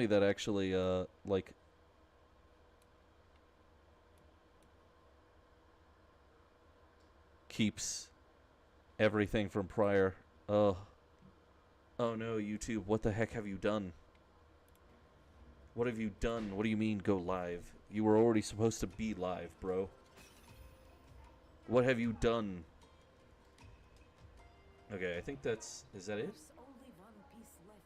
that actually, like, keeps everything from prior. Oh. Oh no, YouTube, what the heck have you done? What have you done? What do you mean go live? You were already supposed to be live, bro. What have you done? Okay, I think that's... Is that it? There's only one piece left.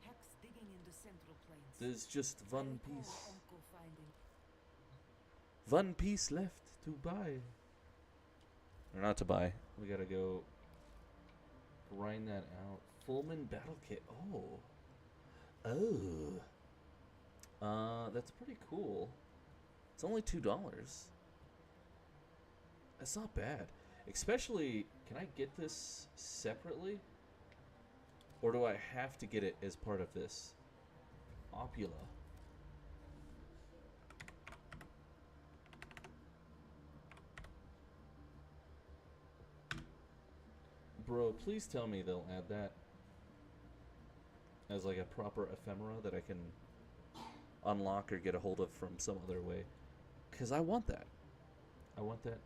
Hex digging in the central plains. There's just I one recall piece. Uncle finding. One piece left to buy. Or not to buy. We gotta go grind that out. Fullman Battle Kit. Oh. Oh. That's pretty cool. It's only $2. That's not bad. Especially, can I get this separately? Or do I have to get it as part of this? Opula. Bro, please tell me they'll add that as like a proper ephemera that I can unlock or get a hold of from some other way. Because I want that. I want that.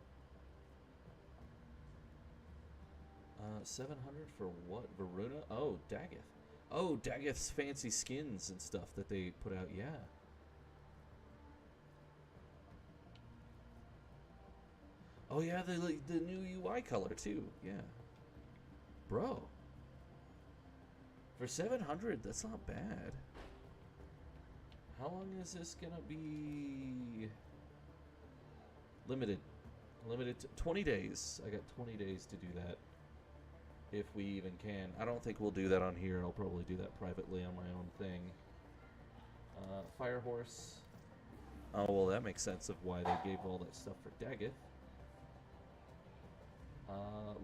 700 for what? Varuna? Oh, Daggett. Oh, Daggett's fancy skins and stuff that they put out. Yeah. Oh yeah, the new UI color too. Yeah. Bro. For 700, that's not bad. How long is this gonna be? Limited. Limited to 20 days. I got 20 days to do that. If we even can. I don't think we'll do that on here. I'll probably do that privately on my own thing. Firehorse. Oh, well, that makes sense of why they gave all that stuff for Daggett.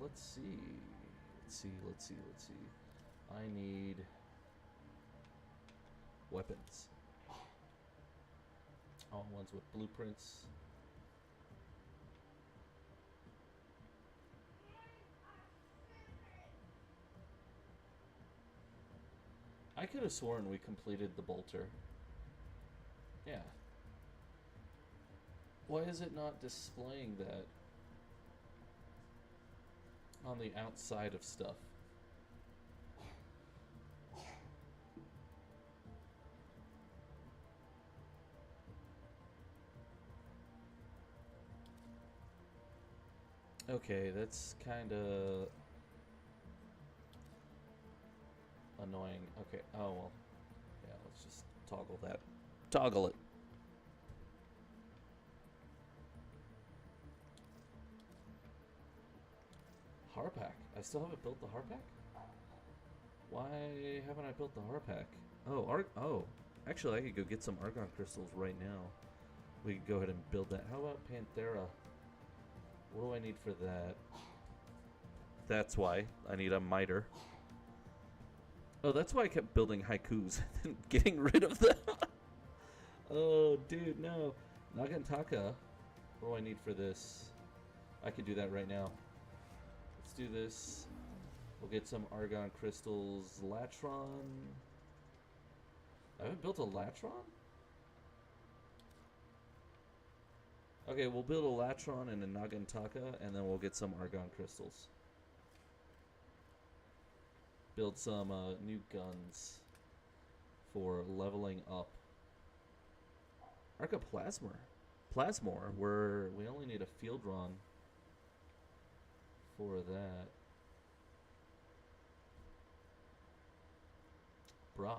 Let's see. Let's see. I need weapons. All ones with blueprints. I could have sworn we completed the bolter. Yeah. Why is it not displaying that on the outside of stuff? Okay, that's kind of annoying. Okay, oh well. Yeah, let's just toggle that. Toggle it. Harpack. I still haven't built the Harpack? Why haven't I built the Harpack? Oh, actually I could go get some Argon crystals right now. We could go ahead and build that. How about Panthera? What do I need for that? That's why I need a miter. Oh, that's why I kept building haikus and getting rid of them. Oh, dude, no. Nagantaka. What do I need for this? I could do that right now. Let's do this. We'll get some Argon crystals. Latron. I haven't built a Latron? Okay, we'll build a Latron and a Nagantaka, and then we'll get some Argon crystals. Build some new guns for leveling up. Arcaplasmor. Plasmor, where we only need a field run for that. Bruh.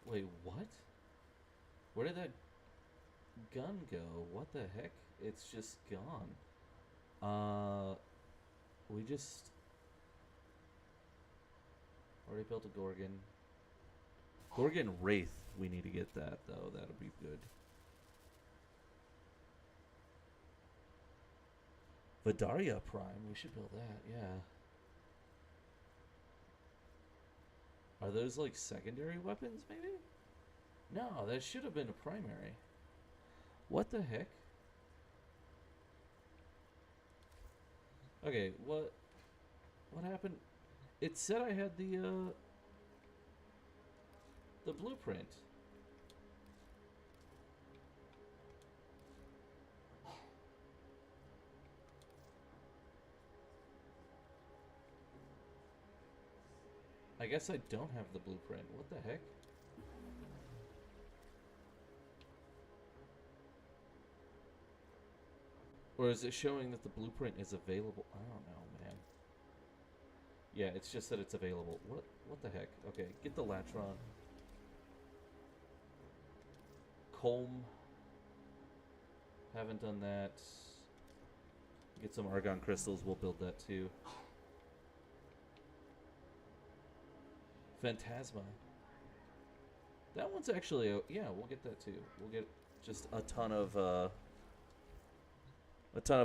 Wait, what? Where did that gun go? What the heck? It's just gone. Uh, we just already built a Gorgon. Gorgon Wraith, we need to get that, though. That'll be good. Vidaria Prime, we should build that, yeah. Are those like secondary weapons, maybe? No, that should have been a primary. What the heck? Okay, what happened? It said I had the blueprint. I guess I don't have the blueprint. What the heck? Or is it showing that the blueprint is available? I don't know, man. Yeah, it's just that it's available. What the heck? Okay, get the Latron. Comb. Haven't done that. Get some argon crystals. We'll build that too. Phantasma. That one's actually, yeah, we'll get that too. We'll get just a ton of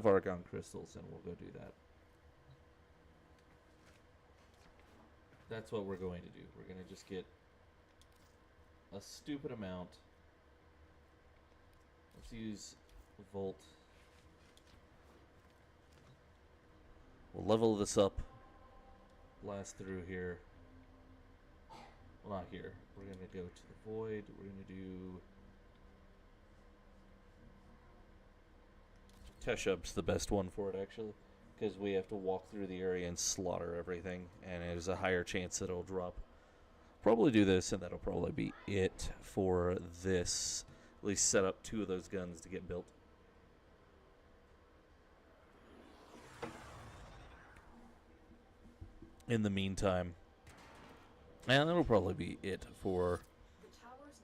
argon crystals, and we'll go do that. That's what we're going to do. We're going to just get a stupid amount. Let's use Volt. We'll level this up. Blast through here. Well, not here. We're going to go to the Void. We're going to do... Teshub's the best one for it, actually. Because we have to walk through the area and slaughter everything. And there's a higher chance that it'll drop. Probably do this, and that'll probably be it for this. At least set up 2 of those guns to get built. In the meantime. And that'll probably be it for,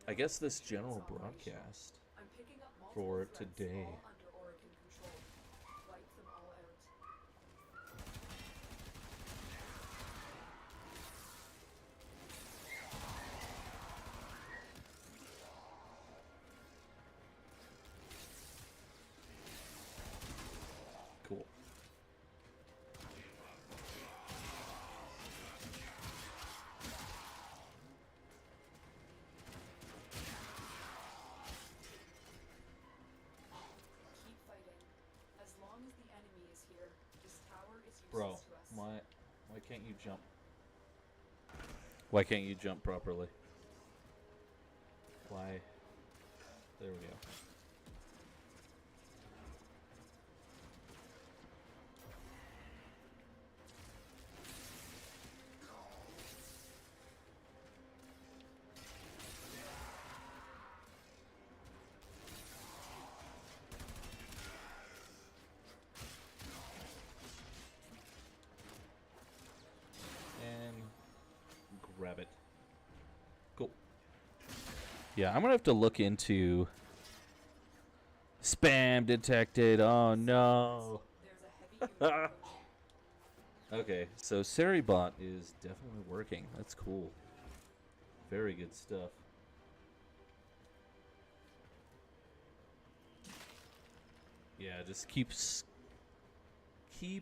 I guess, this general broadcast for today. Cool. Bro, why can't you jump? Why can't you jump properly? Why? There we go. Grab it. Cool. Yeah, I'm gonna have to look into spam detected. Oh no. Okay, so Seribot is definitely working. That's cool. Very good stuff. Yeah, just keep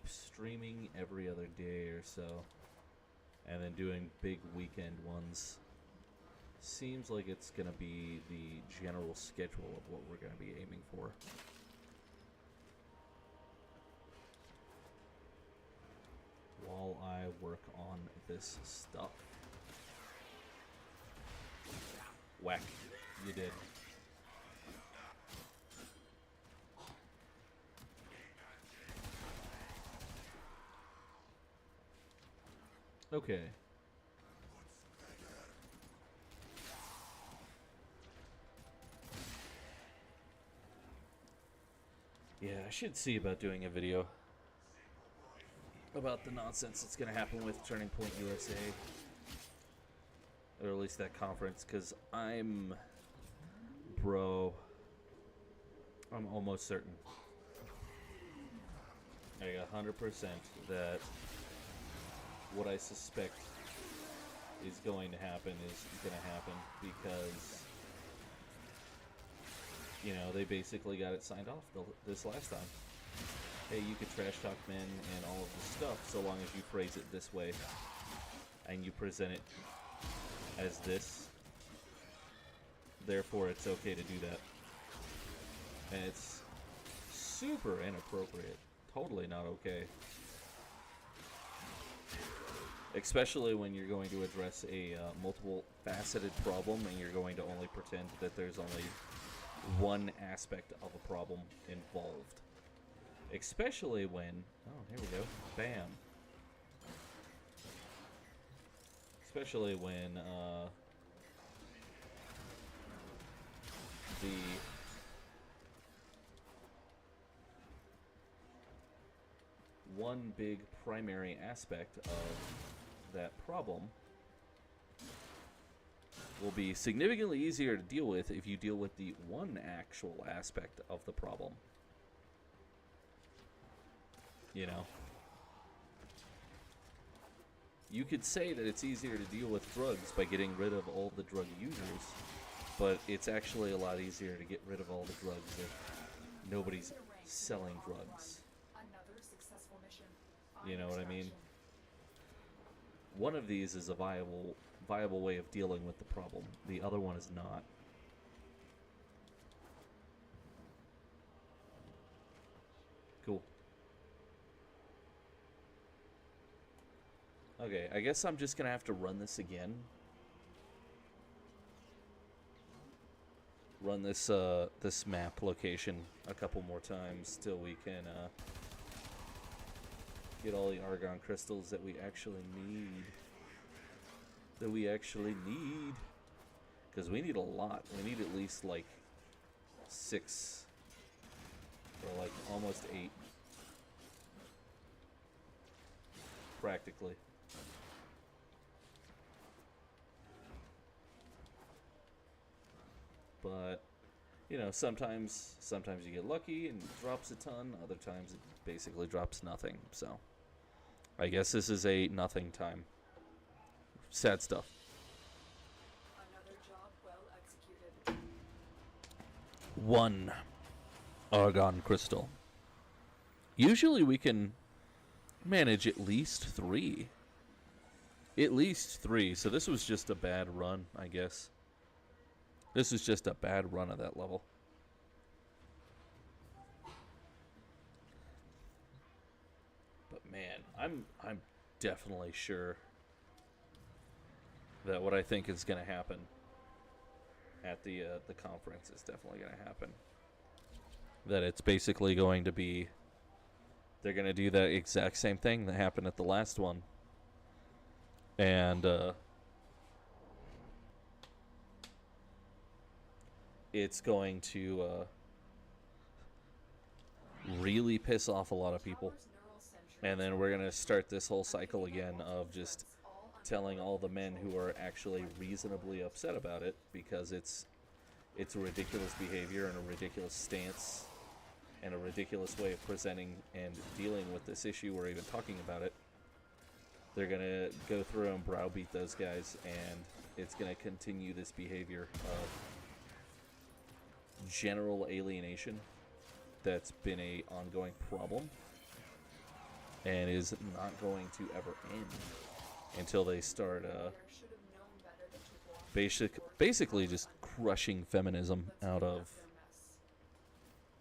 streaming every other day or so. And then doing big weekend ones. Seems like it's going to be the general schedule of what we're going to be aiming for. While I work on this stuff. Whack. You did. Okay. Yeah, I should see about doing a video about the nonsense that's going to happen with Turning Point USA. Or at least that conference, because I'm almost certain. Like 100% that what I suspect is going to happen because, you know, they basically got it signed off this last time. Hey, you could trash talk men and all of this stuff so long as you phrase it this way and you present it as this. Therefore, it's okay to do that. And it's super inappropriate. Totally not okay. Especially when you're going to address a multiple faceted problem and you're going to only pretend that there's only one aspect of a problem involved. Especially when, oh, here we go, bam. Especially when the one big primary aspect of that problem will be significantly easier to deal with if you deal with the one actual aspect of the problem. You know? You could say that it's easier to deal with drugs by getting rid of all the drug users, but it's actually a lot easier to get rid of all the drugs if nobody's selling drugs. You know what I mean? One of these is a viable way of dealing with the problem. The other one is not. Cool. Okay, I guess I'm just gonna have to run this again. Run this this map location a couple more times till we can get all the argon crystals that we actually need. Because we need a lot. We need at least like 6 or like almost 8. Practically. But, you know, sometimes you get lucky and it drops a ton. Other times it basically drops nothing. So, I guess this is a nothing time. Sad stuff. Another job well executed. 1 argon crystal. Usually we can manage at least 3. At least 3. So this was just a bad run, I guess. This is just a bad run of that level. But man, I'm definitely sure that what I think is going to happen at the conference is definitely going to happen. That it's basically going to be, they're going to do that exact same thing that happened at the last one. And it's going to really piss off a lot of people. And then we're going to start this whole cycle again of just telling all the men who are actually reasonably upset about it, because it's a ridiculous behavior and a ridiculous stance and a ridiculous way of presenting and dealing with this issue or even talking about it. They're going to go through and browbeat those guys, and it's going to continue this behavior of general alienation that's been a ongoing problem and is not going to ever end until they start basically just crushing feminism out of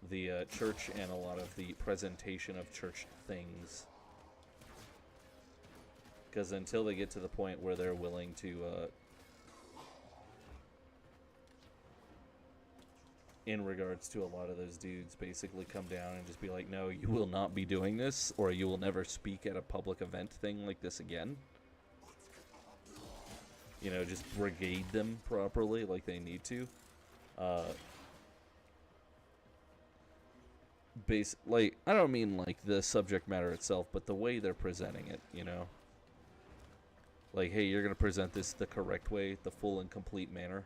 the church and a lot of the presentation of church things. Because until they get to the point where they're willing to in regards to a lot of those dudes basically come down and just be like, no, you will not be doing this, or you will never speak at a public event thing like this again. You know, just brigade them properly like they need to. Like, I don't mean like the subject matter itself, but the way they're presenting it, you know. Like, hey, you're going to present this the correct way, the full and complete manner,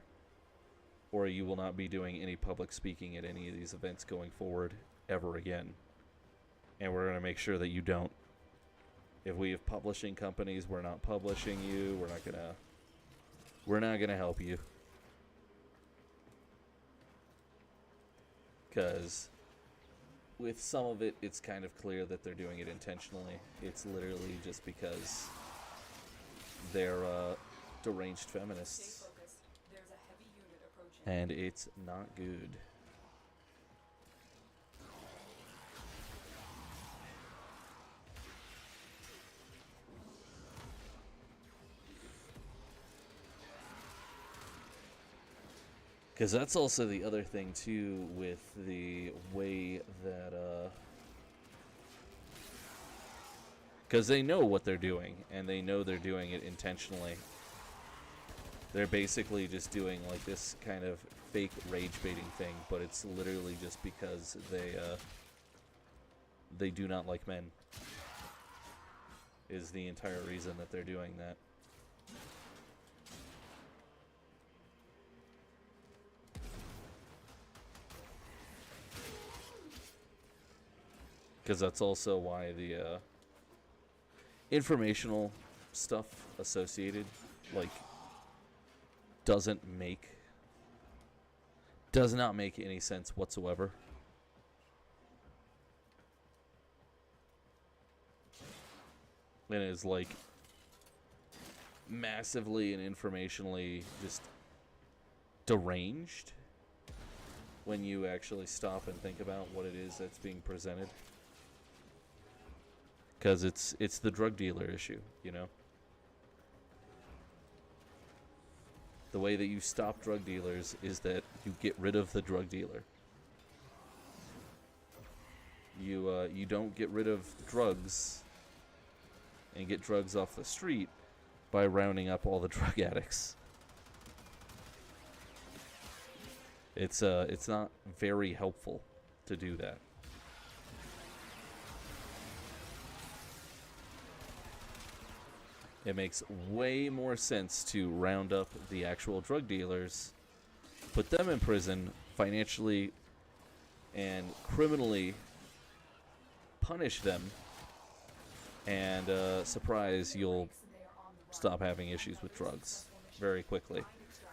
or you will not be doing any public speaking at any of these events going forward ever again. And we're going to make sure that you don't. If we have publishing companies, we're not publishing you. We're not going to help you. Because with some of it, it's kind of clear that they're doing it intentionally. It's literally just because they're deranged Stay feminists. focused. There's a heavy unit approaching. And it's not good. Because that's also the other thing, too, with the way that, because they know what they're doing, and they know they're doing it intentionally. They're basically just doing, like, this kind of fake rage-baiting thing, but it's literally just because they do not like men. Is the entire reason that they're doing that. Because that's also why the informational stuff associated, like, does not make any sense whatsoever. And is, like, massively and informationally just deranged when you actually stop and think about what it is that's being presented. Because it's the drug dealer issue, you know? The way that you stop drug dealers is that you get rid of the drug dealer. You don't get rid of drugs and get drugs off the street by rounding up all the drug addicts. It's not very helpful to do that. It makes way more sense to round up the actual drug dealers, put them in prison, financially and criminally punish them, and surprise, you'll stop having issues with drugs very quickly,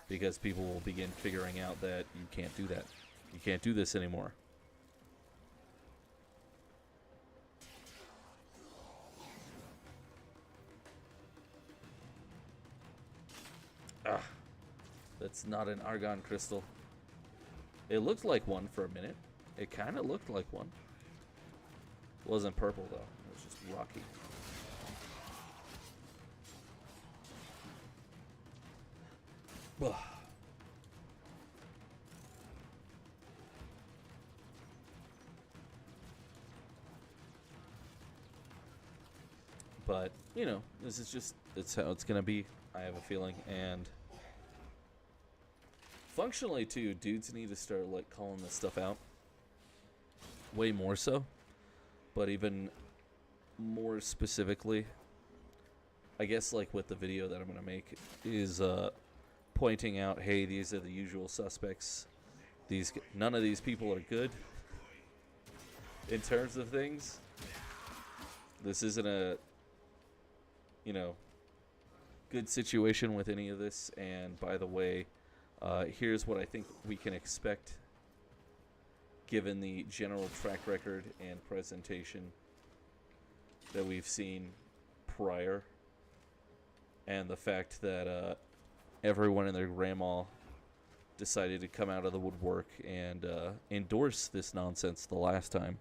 because people will begin figuring out that you can't do that. You can't do this anymore. Ah, that's not an argon crystal. It looked like one for a minute. It kind of looked like one. It wasn't purple though. It was just rocky. Ugh. But, you know, this is just, it's how it's gonna be, I have a feeling. And functionally too, dudes need to start, like, calling this stuff out way more so. But even more specifically, I guess, like, with the video that I'm gonna make is pointing out, hey, these are the usual suspects. None of these people are good in terms of things. This isn't a, you know, good situation with any of this. And by the way, here's what I think we can expect given the general track record and presentation that we've seen prior, and the fact that everyone and their grandma decided to come out of the woodwork and endorse this nonsense the last time.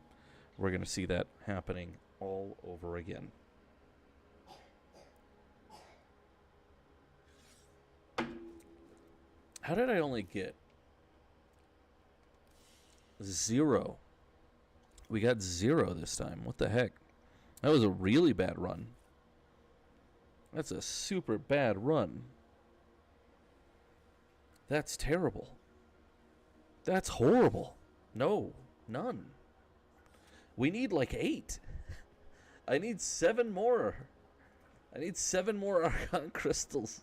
We're going to see that happening all over again. How did I only get 0? We got 0 this time. What the heck? That was a really bad run. That's a super bad run. That's terrible. That's horrible. No, none. We need like 8. I need 7 more. I need 7 more argon crystals.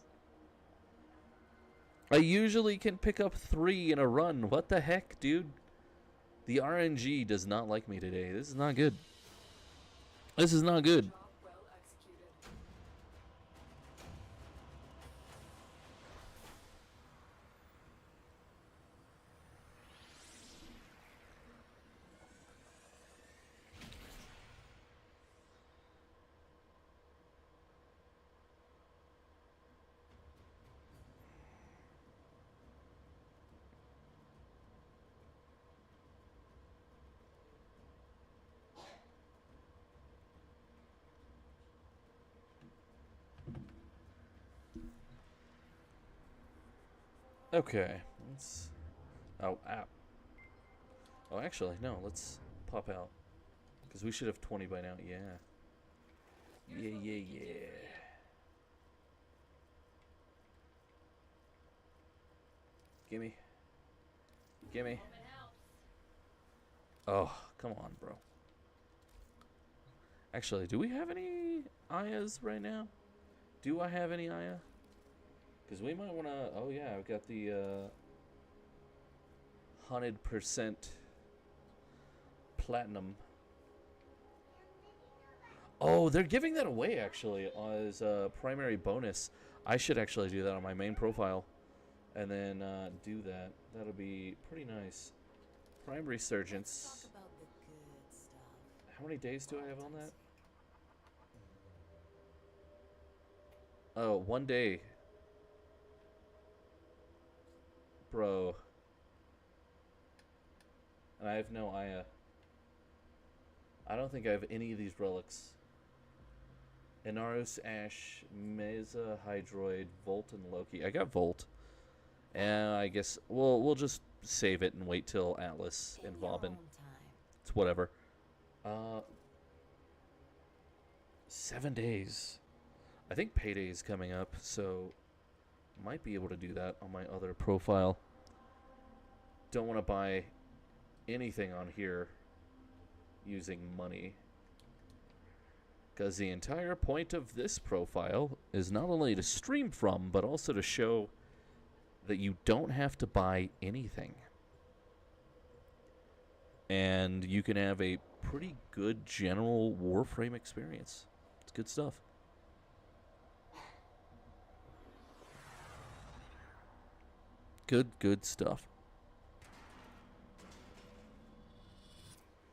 I usually can pick up 3 in a run. What the heck, dude? The RNG does not like me today. This is not good. This is not good. Okay. Let's. Oh, app. Oh, actually, no. Let's pop out because we should have 20 by now. Yeah. Yeah, yeah, yeah. Gimme. Gimme. Oh, come on, bro. Actually, do we have any Ayas right now? Do I have any Aya? Because we might want to... Oh, yeah, I've got the 100% platinum. Oh, they're giving that away, actually, as a primary bonus. I should actually do that on my main profile. And then do that. That'll be pretty nice. Prime Resurgence. Talk about the good stuff. How many days do I have on that? Oh, 1 day. Bro. And I have no Aya. I don't think I have any of these relics. Inaros, Ash, Mesa, Hydroid, Volt, and Loki. I got Volt. And I guess we'll just save it and wait till Atlas and Vauban. It's whatever. 7 days. I think payday is coming up, so might be able to do that on my other profile. Don't want to buy anything on here using money, because the entire point of this profile is not only to stream from, but also to show that you don't have to buy anything. And you can have a pretty good general Warframe experience. It's good stuff. Good stuff.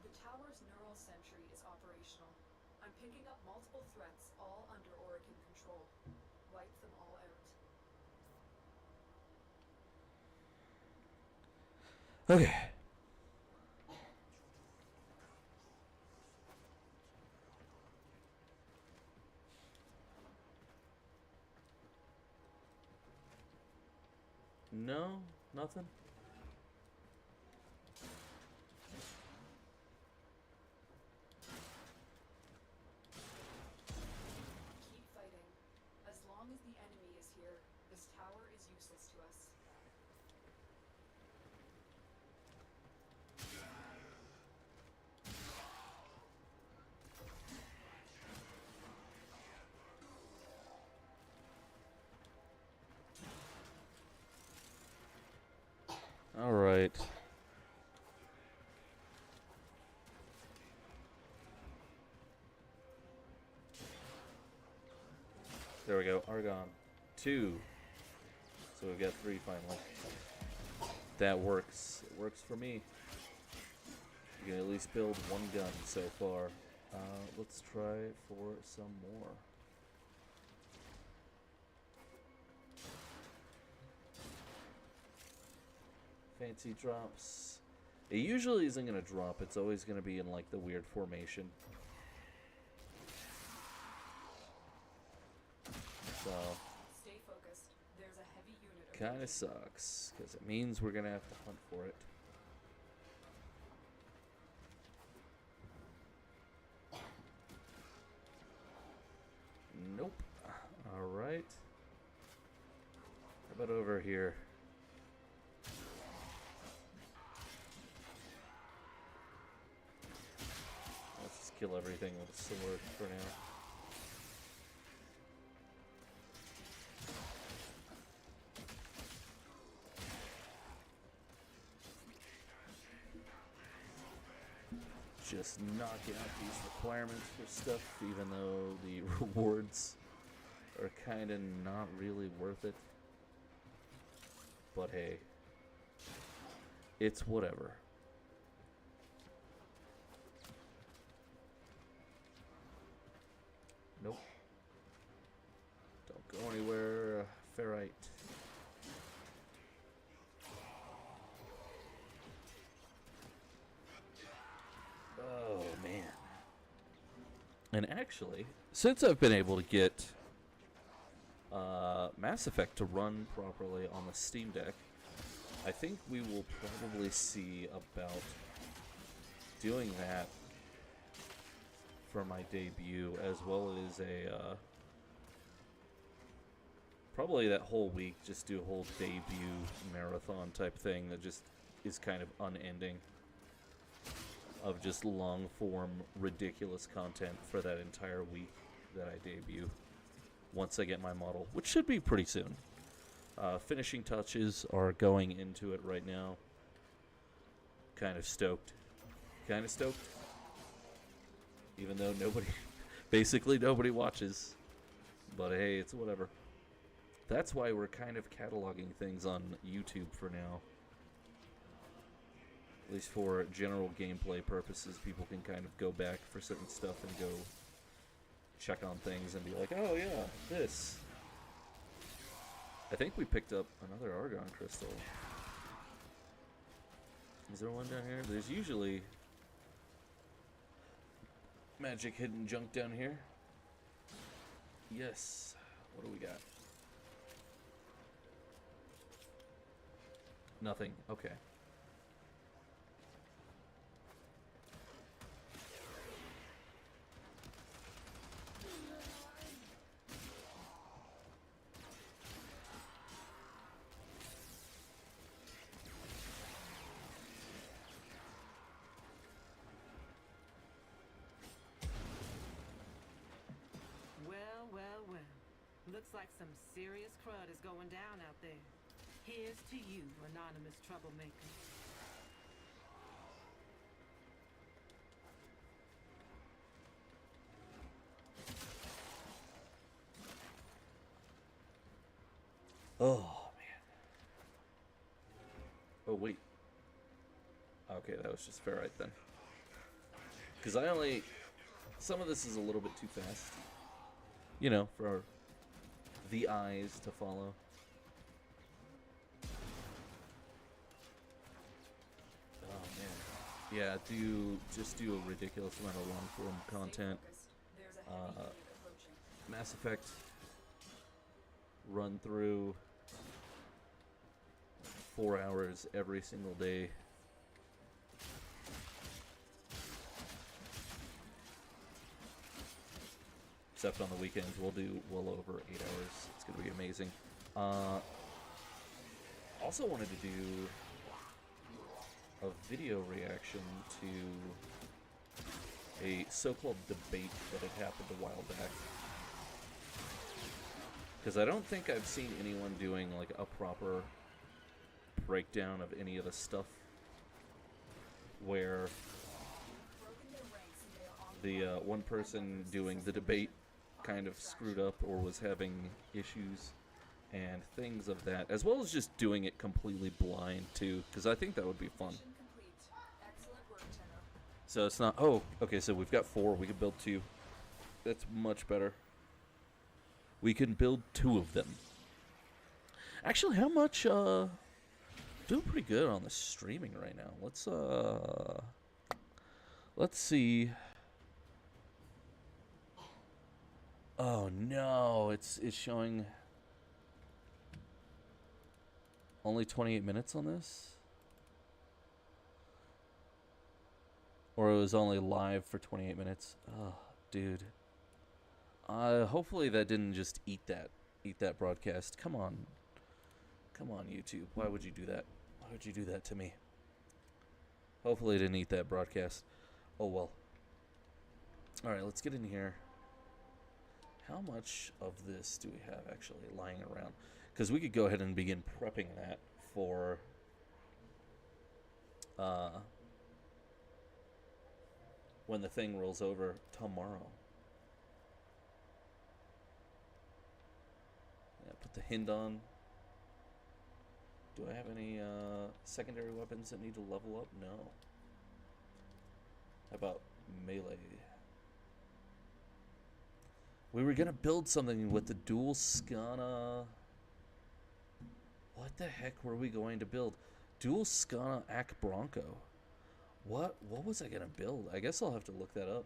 The tower's neural sentry is operational. I'm picking up multiple threats, all under Orokin control. Wipe them all out. Okay. No, nothing. Keep fighting. As long as the enemy is here, this tower is useless to us. All right. There we go. Argon. 2. So we've got 3 finally. That works. It works for me. You can at least build 1 gun so far. Let's try for some more. Fancy drops. It usually isn't going to drop. It's always going to be in like the weird formation. So Stay focused. There's a heavy unit kind of approaching. sucks because it means we're going to have to hunt for it. Nope. All right. How about over here? Let's just kill everything with a sword for now. Just knock out these requirements for stuff, even though the rewards are kind of not really worth it. But hey, it's whatever. Nope. Don't go anywhere, ferrite. Oh, man. And actually, since I've been able to get Mass Effect to run properly on the Steam Deck, I think we will probably see about doing that for my debut, as well as a probably that whole week, just do a whole debut marathon type thing that just is kind of unending, of just long form ridiculous content for that entire week that I debut once I get my model, which should be pretty soon. Finishing touches are going into it right now. Kind of stoked. Even though basically nobody watches. But hey, it's whatever. That's why we're kind of cataloging things on YouTube for now. At least for general gameplay purposes, people can kind of go back for certain stuff and go check on things and be like, oh yeah, this. I think we picked up another argon crystal. Is there one down here? There's usually magic hidden junk down here. Yes. What do we got? Nothing. Okay. Looks like some serious crud is going down out there. Here's to you, anonymous troublemaker. Oh, man. Oh, wait. Okay, that was just ferrite then. Because some of this is a little bit too fast. You know, for the eyes to follow. Oh man, yeah. Just do a ridiculous amount of long form content. Mass Effect run through 4 hours every single day. Except on the weekends, we'll do well over 8 hours. It's going to be amazing. Also wanted to do a video reaction to a so-called debate that had happened a while back. Because I don't think I've seen anyone doing like a proper breakdown of any of the stuff where the one person doing the debate kind of screwed up or was having issues and things of that, as well as just doing it completely blind too, because I think that would be fun. So it's not, oh, okay, so we've got 4, we can build 2. That's much better. We can build 2 of them. Actually, how much, doing pretty good on the streaming right now. Let's see. Oh no, it's showing only 28 minutes on this? Or it was only live for 28 minutes? Oh, dude. Hopefully that didn't just eat that broadcast. Come on. Come on, YouTube. Why would you do that? Why would you do that to me? Hopefully it didn't eat that broadcast. Oh well. Alright, let's get in here. How much of this do we have actually lying around? Because we could go ahead and begin prepping that for when the thing rolls over tomorrow. Yeah, put the hind on. Do I have any secondary weapons that need to level up? No. How about melee? We were gonna build something with the dual Skana. What the heck were we going to build? Dual Skana Ak Bronco. What was I gonna build? I guess I'll have to look that up.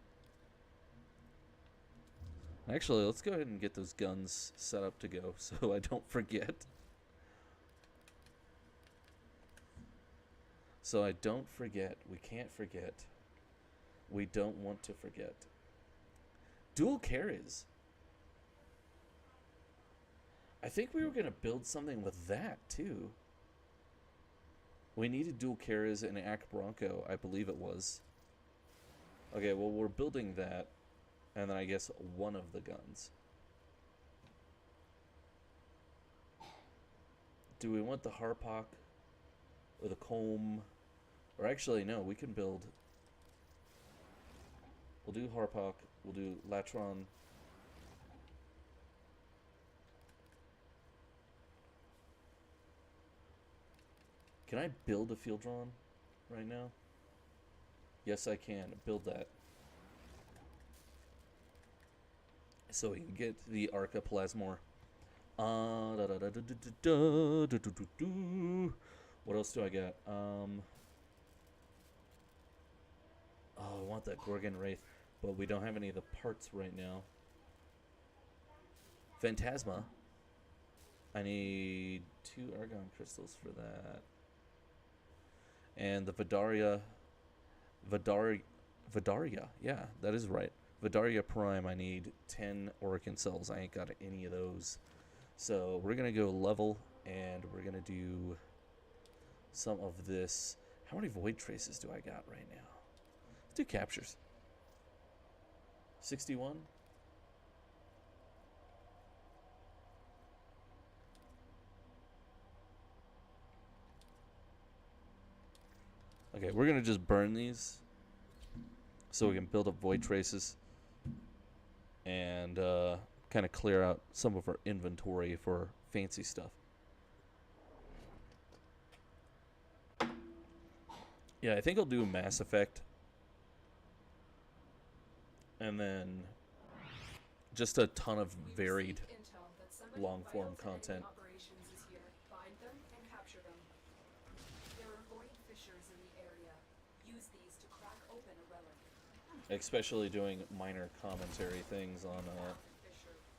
Actually, let's go ahead and get those guns set up to go so I don't forget. So I don't forget. We can't forget. We don't want to forget. Dual carries. I think we were going to build something with that, too. We needed dual carries in Ak Bronco, I believe it was. Okay, well, we're building that. And then I guess one of the guns. Do we want the Harpok or the Comb? Or actually, no, we can build... We'll do Harpok. We'll do Latron. Can I build a Field Drawn right now? Yes, I can. Build that. So we can get the Arca Plasmor. What else do I got? Oh, I want that Gorgon Wraith, but we don't have any of the parts right now. Phantasma. I need 2 Argon Crystals for that. And the Vidaria, yeah, that is right. Vidaria Prime, I need 10 Oricon cells. I ain't got any of those. So we're going to go level, and we're going to do some of this. How many Void Traces do I got right now? Let's do captures. 61. Okay, we're going to just burn these so we can build up Void Traces and kind of clear out some of our inventory for fancy stuff. Yeah, I think I'll do Mass Effect. And then just a ton of varied long-form content. Especially doing minor commentary things on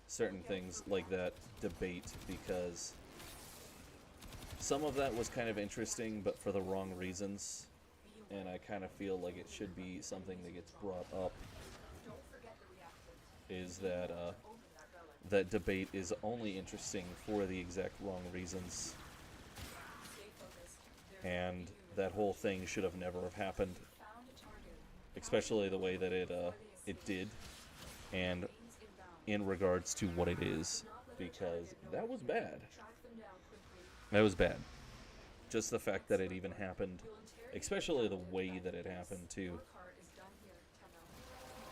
certain things like that debate, because some of that was kind of interesting, but for the wrong reasons. And I kind of feel like it should be something that gets brought up. Is that that debate is only interesting for the exact wrong reasons, and that whole thing should have never have happened, especially the way that it did, and in regards to what it is, because that was bad. That was bad. Just the fact that it even happened, especially the way that it happened too,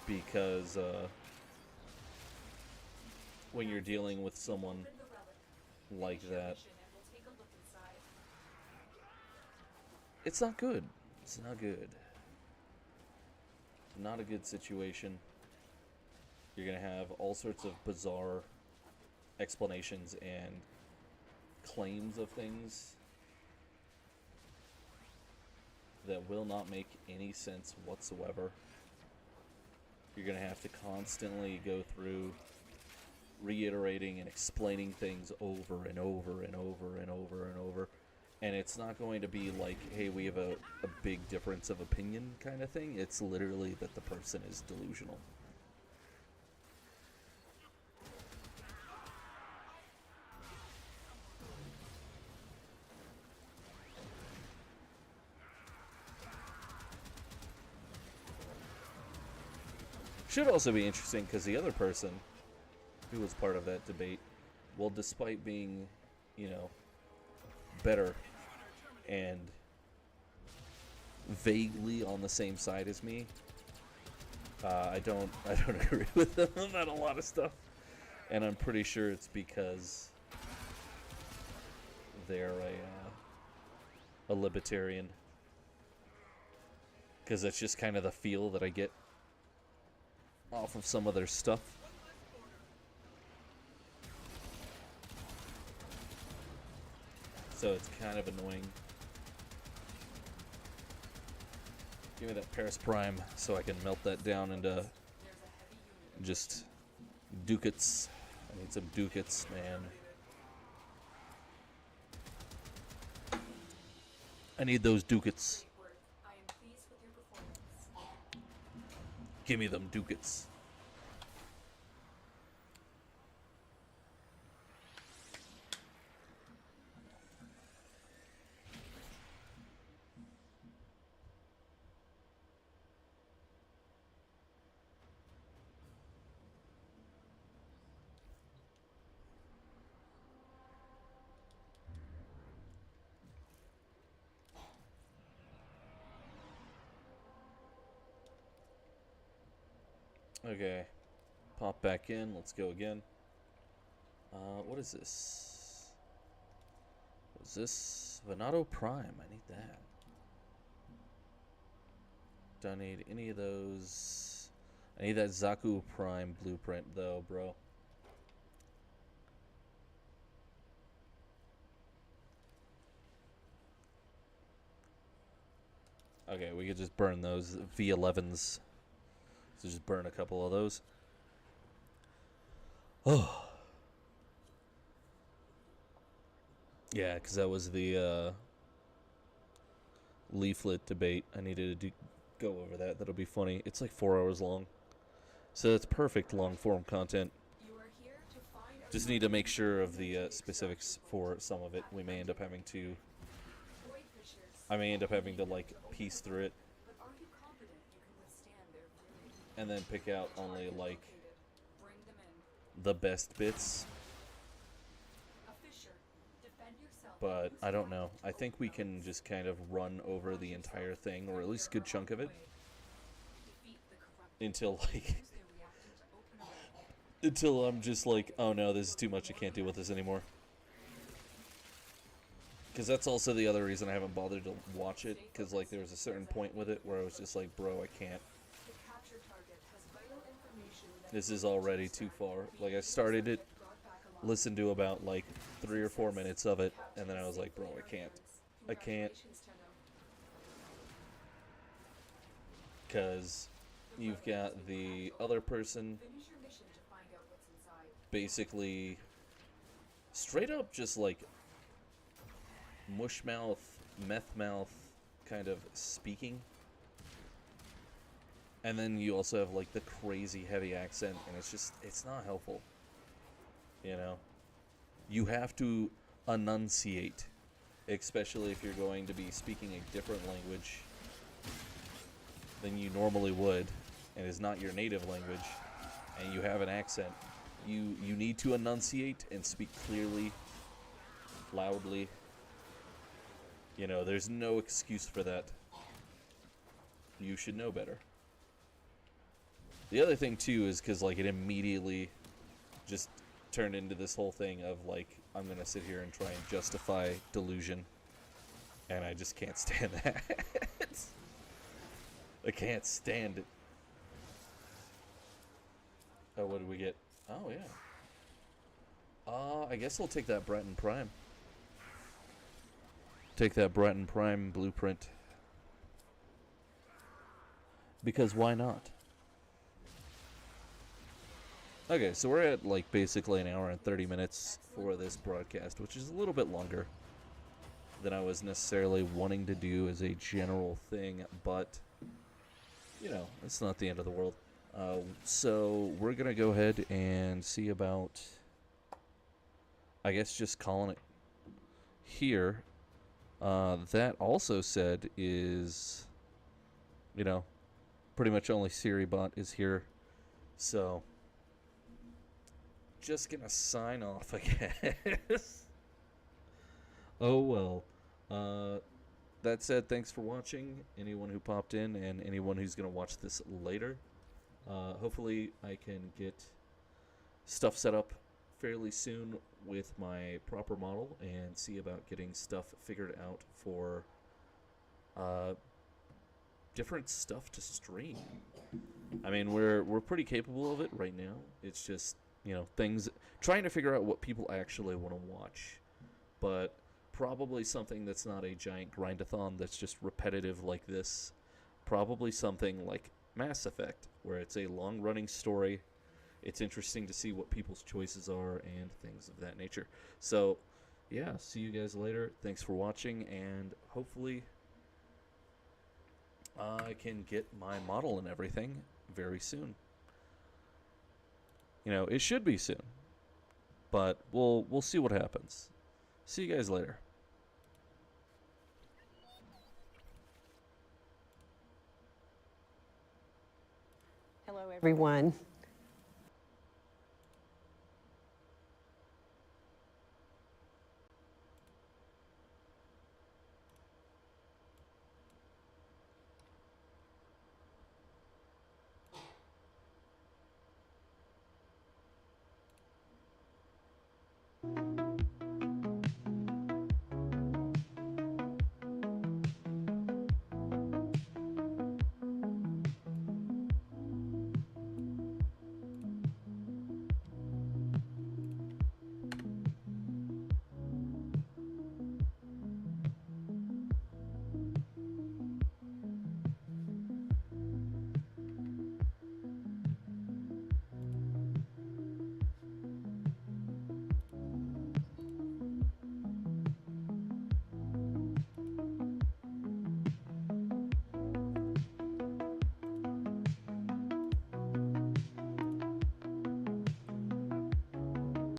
because when you're dealing with someone like that, it's not good. It's not good. Not a good situation. You're going to have all sorts of bizarre explanations and claims of things that will not make any sense whatsoever. You're going to have to constantly go through reiterating and explaining things over and over and over and over and over. And it's not going to be like, hey, we have a big difference of opinion kind of thing. It's literally that the person is delusional. Should also be interesting because the other person who was part of that debate, well, despite being, you know, better and vaguely on the same side as me, I don't agree with them about a lot of stuff, and I'm pretty sure it's because they're a libertarian, because that's just kind of the feel that I get off of some of their stuff. So it's kind of annoying. Give me that Paris Prime so I can melt that down into just Ducats. I need some ducats, man. I need those ducats. Great work. I am pleased with your performance. Give me them ducats. Okay, pop back in. Let's go again. What is this? What is this? Venato Prime. I need that. Don't need any of those. I need that Zaku Prime blueprint, though, bro. Okay, we could just burn those V11s. So just burn a couple of those. Oh. Yeah, because that was the leaflet debate. I needed to go over that. That'll be funny. It's like 4 hours long. So that's perfect long-form content. You are here to find out Just need to make sure of the specifics for some of it. We may end up having to... void fissures. I may end up having to, like, piece through it. But are you confident you can withstand their fury? And then pick out only, like, Bring them in. the best bits. A fissure. Defend yourself. But I don't know. I think we can just kind of run over the entire thing, or at least a good chunk of it, Defeat the corrupt. until, like... Use their reaction to open a way. Until I'm just like, oh no, this is too much, I can't deal with this anymore. Because that's also the other reason I haven't bothered to watch it, because like there was a certain point with it where I was just like, bro, I can't. The capture target has vital information that This is already too far. Like I started it, brought back alive. listened to about like 3 or 4 minutes of it, and then I was like, bro, I can't. I can't. Congratulations, Tenno. Because you've got the other person Finish your mission to find out what's inside. basically straight up just like mush mouth, meth mouth kind of speaking. And then you also have like the crazy heavy accent, and it's not helpful. You know? You have to enunciate, especially if you're going to be speaking a different language than you normally would, and is not your native language, and you have an accent. You need to enunciate and speak clearly, loudly. You know, there's no excuse for that. You should know better. The other thing too is because like it immediately just turned into this whole thing of like I'm gonna sit here and try and justify delusion, and I just can't stand that. I can't stand it. Oh, what did we get? Oh yeah. I guess I'll take that Breton Prime. Take that Breton Prime blueprint. Because why not? Okay, so we're at like basically an hour and 30 minutes for this broadcast, which is a little bit longer than I was necessarily wanting to do as a general thing, but you know, it's not the end of the world. So we're gonna go ahead and see about, I guess, just calling it here. That also said is, you know, pretty much only SiriBot is here, so just gonna sign off, I guess. Oh well. That said, thanks for watching, anyone who popped in and anyone who's gonna watch this later. Hopefully I can get stuff set up fairly soon with my proper model and see about getting stuff figured out for different stuff to stream. I mean, we're pretty capable of it right now. It's just, you know, things, trying to figure out what people actually want to watch, but probably something that's not a giant grindathon that's just repetitive like this. Probably something like Mass Effect, where it's a long-running story. it's interesting to see what people's choices are and things of that nature. So, yeah, see you guys later. Thanks for watching, and hopefully I can get my model and everything very soon. You know, it should be soon, but we'll see what happens. See you guys later. Hello, everyone.